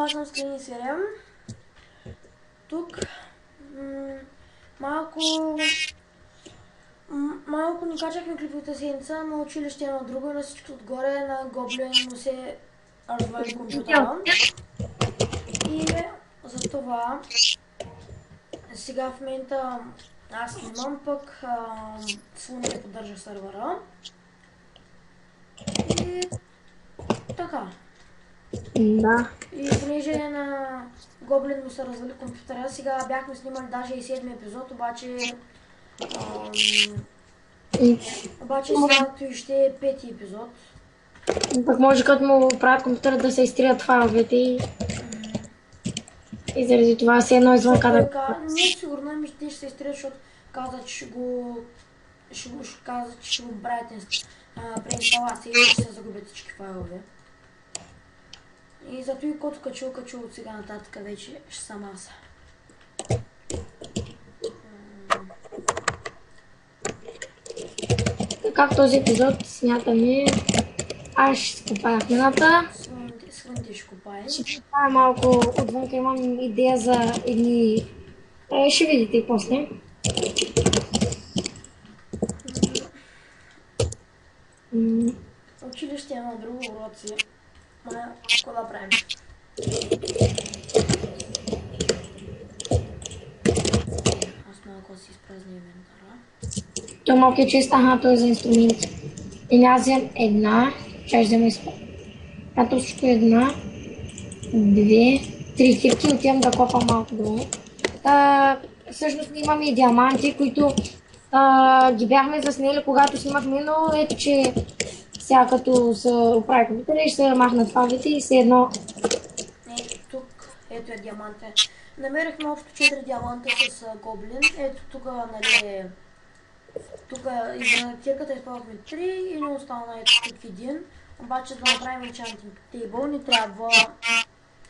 аз съм Скрини Сирем. Тук малко ни качахме клиповата седмица на училище едно друго и на всичко отгоре на Гоблин му се развали компютъра. И за това сега в момента аз снимам, пък Слуни не поддържа сървъра. И така. Да. И понеже на Гоблин му се развали компютъра, сега бяхме снимали даже и 7-ми епизод, обаче сега той ще е 5-ти епизод. Пък може като му правят компютъра да се изтрият файловете и заради това си едно извън кадър. Не е сигурно, ами ще се изтрият, защото каза, че ще го правят при инсталация и ще се загубят всички файлове. И зато и който качил от сега нататък вече ще съм аз. Така в този епизод смятаме, аз ще скопая храната. Свънте ще копаем. Ще представя малко отвънка, имам идея за едни... Ще видите и после. Училище едно друго уроци. Какво да правим? Аз малко си изпразня инвентара. То малко е честа, той е за инструменти. Или аз взем една, ще взема като всичко една, две, три хипки, отивам да копам малко долу. Всъщност имаме и диаманти, които ги бяхме заснели когато снимахме, но ето че сега като се оправи компютъра и ще се махнат файлите и все едно... Тук, ето е диаманта. Намерихме общо 4 диаманта с гоблин. Ето тук, нали, тук и за кирката използвахме 3 и не остана ето тук един. Обаче да направим enchanting table ни трябва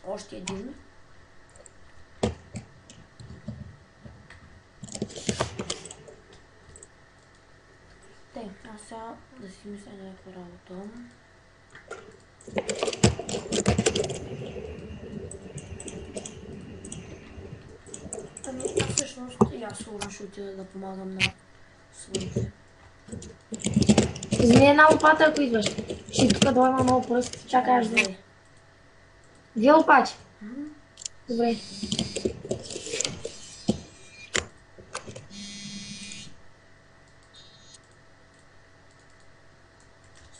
още един. Аз сега да си мисля някаква работа. Ами аз всъщност и аз сигурно ще отида да помагам на своите. Вземи една лопата, ако идваш. Ще тук долу има много пръст. Чакай аз да... Две лопати? Добре.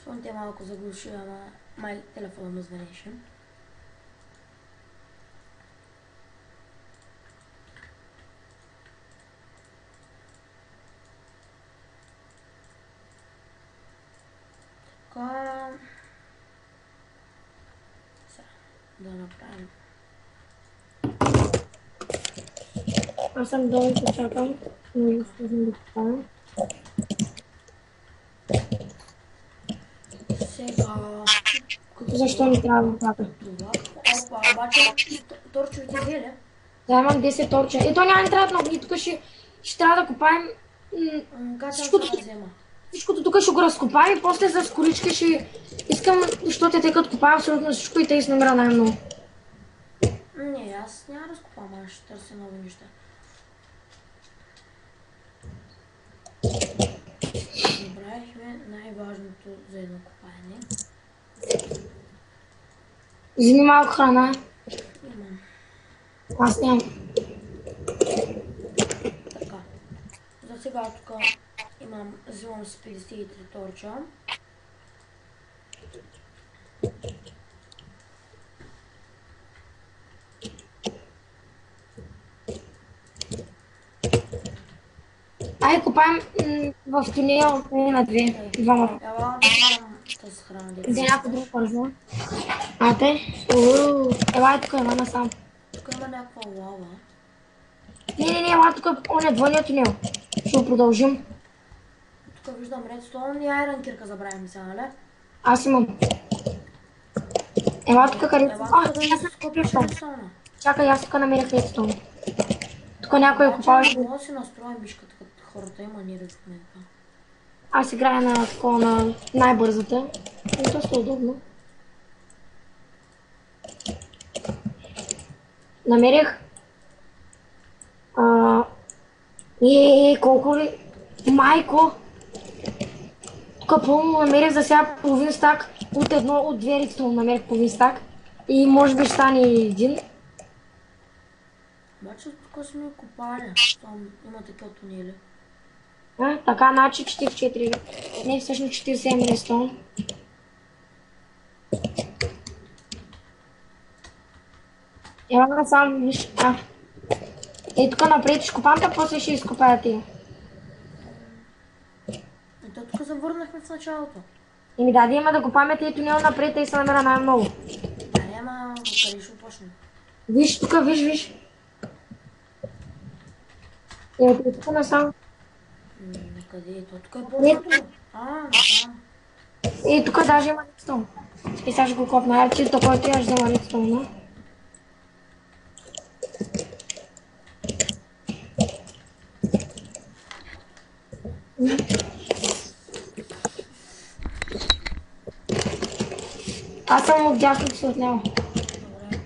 Слънте малко заглуши, ама май телефона му звънеше. Сега да направим. Аз съм долу и почакам. Не искам да попадам. Сега... Защо не трябва да така? Опа, обаче торчовете взе ли? Да, имам 10 торча. Ето няма не трябва много. Ние тук ще трябва да копаем... Всичкото тук ще го разкопаем и после за скорички ще... Искам, защото те като копая абсолютно всичко и те изнамира най-много. Не, аз няма да разкопам, аз ще търся нови неща. Забравихме най-важното за едно копаене. Вземи малко храна. Имам. Аз нямам. Така. За сега тук взимам с 53 торча. Ай, копаем в тунел на две. Двама. Ела да имам с храна. За някакво друго първо. Ате. Ела тук има насам. Тук има някаква лава. Не, ела тук е двойния тунел. Ще го продължим. Тук виждам редстоун и айрон кирка забравим сега, нали? Аз имам. Ела тук където... Чакай, аз тук намерих редстоун. Тук някой е копал. Мога да си настроя мишката, като хората има нири в момента. Аз играя на такова на най-бързата. И доста удобно. Намерих... колко ли? Майко! Тук пълно намерих за сега половин стак. От две редстоун намерих половин стак. И може би ще стане един. Обаче тук сме копали. Там има такива тунели. Така, значи 44. Не, всъщност 47 редстоун. Ела сам, виж. Тук напред ще копам, после ще изкопая тия. То тук завърнахме в началото. Да има да копаме тия тунел напред и се намера най-много. Да, ама къде ще почнем? Виж тук, виж. Тук насам. Къде е то? Тук е по-надолу. Да. Тук даже има редстоун. И сега ще го копна. Чисто който я ще взема редстоун. Аз съм от дясното си отнема. Добре.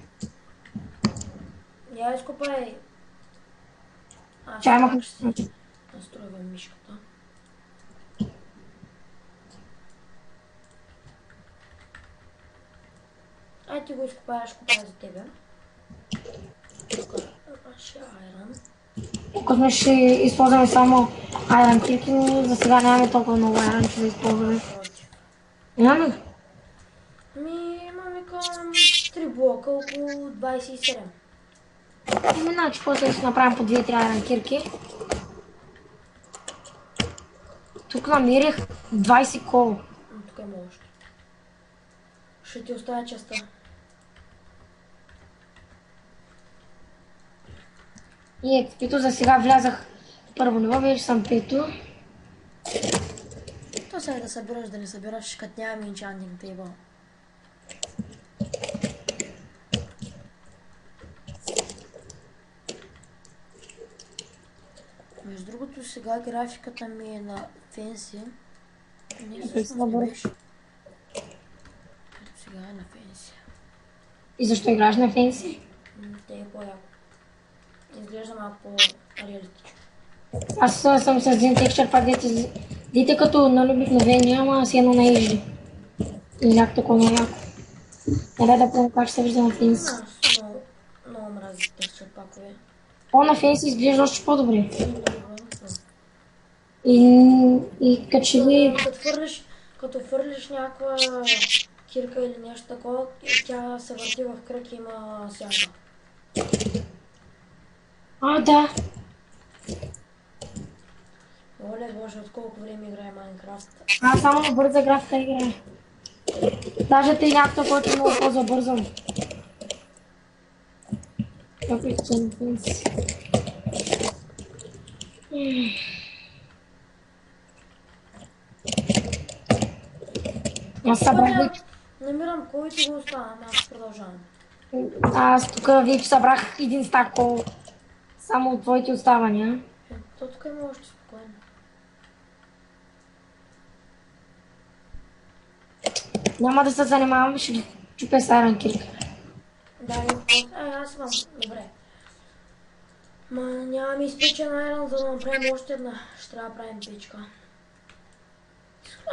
Я изкопай. Чай ма настройвам мишката. Ай ти го изкопая, ще копая за тебе. Тук ще айран. Тук ще използваме само айран кирки, но за сега нямаме толкова много айран, че да използваме. Нямаме ли? Имаме към 3 блока, около 27. Значи после ще направим по 2-3 айран кирки. Тук намерих 20 кол. Тук има още. Ще ти оставя частта. И експито за сега влязах първо ниво, вече съм пето. То сега да събираш, да не събираш, като нямаме инчантинг тейбъл. Между другото, сега графиката ми е на фенси. Не, всъщност не беше. Ето сега е на фенси. И защо играш на фенси? Те е по-яко. Изглежда малко по-реалистично. Аз съм с един текстър, пак дете като на обикновение, ама си едно на ежди. И някак такова яко. Дай да пробвам как ще се вижда на фенси. Аз много мразя текстър пакове. На фенси изглежда още по-добре. И като ще ви... Като фърлиш някаква кирка или нещо такова, тя се върти в кръг и има сянка. Да. Оле, боже, от колко време играе Майнкрафт? Аз само на бърза графика играя. Даже те някакво, който много по-забързам. Въпреки че на фенси. Аз събрах вече. Намирам кой и го оставам, аз продължавам. Аз тук вече събрах един стак кол. Само от твоите оставания. То тук има още спокойно. Няма да се занимавам, ще ги чупя с айран кирка. Да, аз имам. Добре. Ма нямаме изпечен айрон, за да направим още една. Ще трябва да правим печка.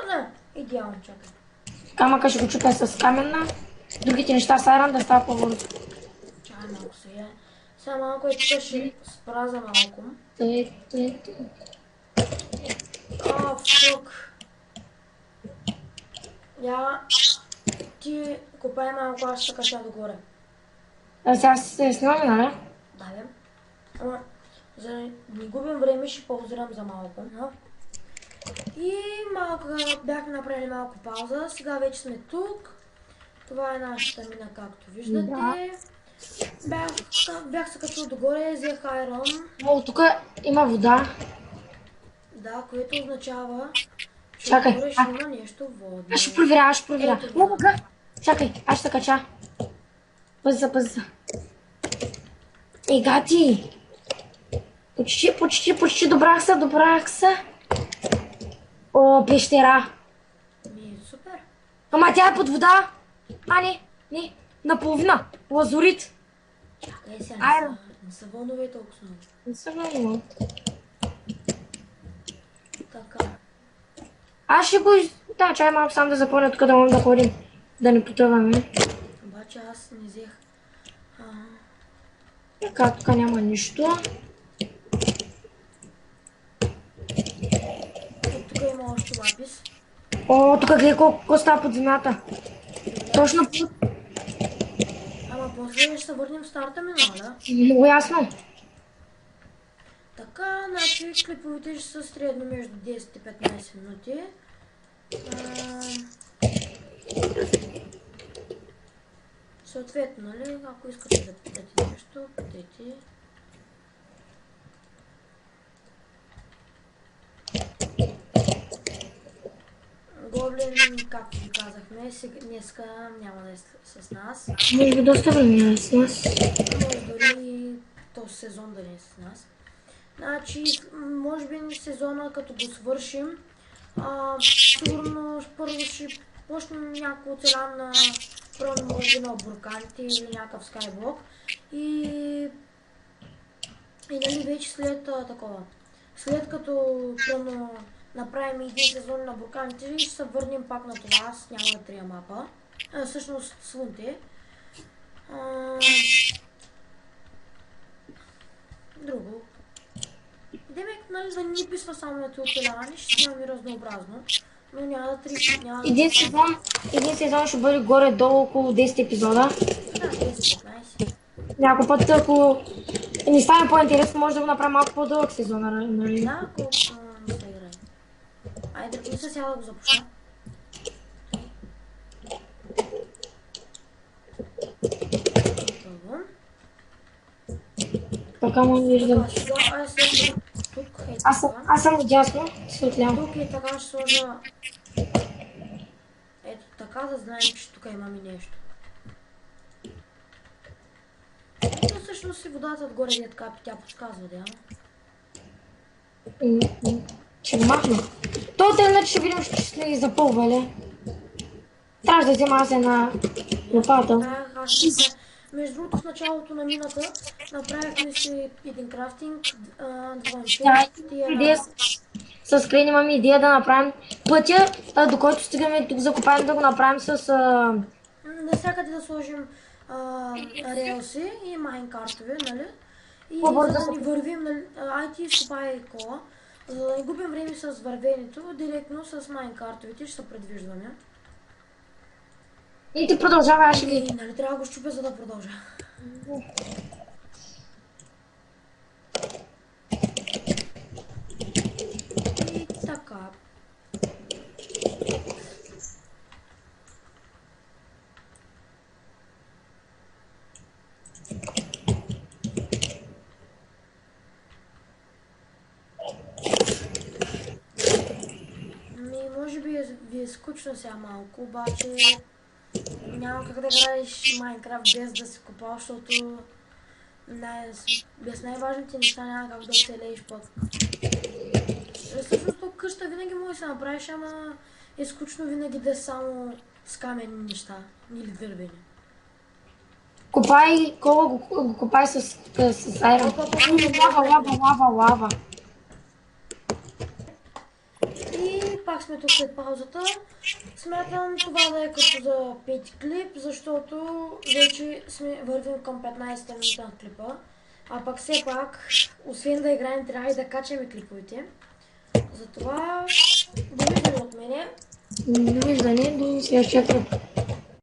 Да, идеално, чакай. Камъка ще го чупя с каменна. Другите неща с айран да става по-бързо. Чакай малко сега. Сега малко и тук ще спра за малко. Фук. Я ти копай малко, аз ще кача догоре. Сега се снимаме, нали? Да, бе. Ама, за да не губим време, ще паузирам за малко. И малко бяхме направили малко пауза. Сега вече сме тук. Това е нашата мина, както виждате. Бях се качил догоре, взех айрон. Тук има вода. Да, което означава, че Чакай, догоре ще има нещо водно. Аз ще проверя. Чакай, аз ще кача. Пази се. Гати! Почти добрах се. О, пещера. Супер. Ама тя е под вода. Не, наполовина. Лазурит. Чакай сега, Айде. не са вълнове толкова много. Не съм много. Така. Аз ще го... Да, чай малко сам да запълня тук да можем да ходим. Да не потъваме. Обаче аз не взех. Така, тук няма нищо. Тук има още лапис. О, тук гледай колко става под земята. Точно под... Ама после ще се върнем в старата минала. Много ясно. Така, значи клиповете ще са средно между 10 и 15 минути. Съответно, нали, ако искате да питате нещо, питайте. Гоблин, както ви казахме, днеска няма да е с нас. Може би доста време е с нас. Може дори този сезон да не е с нас. Значи, може би сезона, като го свършим, сигурно първо ще почнем някакво оцеляване на пръвно може би на бурканите или някакъв скайблок. И нали вече след такова, след като пръвно направим един сезон на бурканите, ще се върнем пак на това с няма да трия мапа. Всъщност Слънте. Друго. Демек, нали, да ни писва само на това оцеляване, ще имаме разнообразно. Но няма да три... Един сезон ще бъде горе-долу около 10 епизода. Да, 10-15. Някой път, ако ни стане по-интересно, може да го направим малко по-дълъг сезон, нали? Да, колко не се играе. Айде, не се сега да го започна. Така му виждам. Тук е така. Аз съм отясно, светлям. Тук е така, ще сложа... Ето така, да знаем, че тук имаме нещо. Ето всъщност и водата отгоре е така, тя подсказва, да. Ще го махна. Той иначе ще видим, че ще ни запълва, ли? Трябва да взема аз една лопата. Между другото, в началото на мината направихме си един крафтинг, с Крейн имаме идея да направим пътя, до който стигаме тук закопаем, да го направим с... Навсякъде да сложим релси и майнкартове, нали? И за да ни вървим, нали, ти изкопай кола, за да не губим време с вървенето, директно с майнкартовете ще се предвиждаме. И ти продължава, аз ще ги... Нали трябва да го щупя, за да продължа. И така. Може би ви е скучно сега малко, обаче няма как да играеш Майнкрафт без да си копал, защото без най-важните неща няма как да оцелееш пък. Всъщност тук къща винаги може да се направиш, ама е скучно винаги да е само с каменни неща или дървени. Копай, кола го копай с айрон. Лава. И пак сме тук след паузата. Смятам това да е като за 5 клип, защото вече вървим към 15-та минута на клипа. А пък все пак, освен да играем, трябва и да качаме клиповете. Затова довиждане от мене. Довиждане до следващия клип.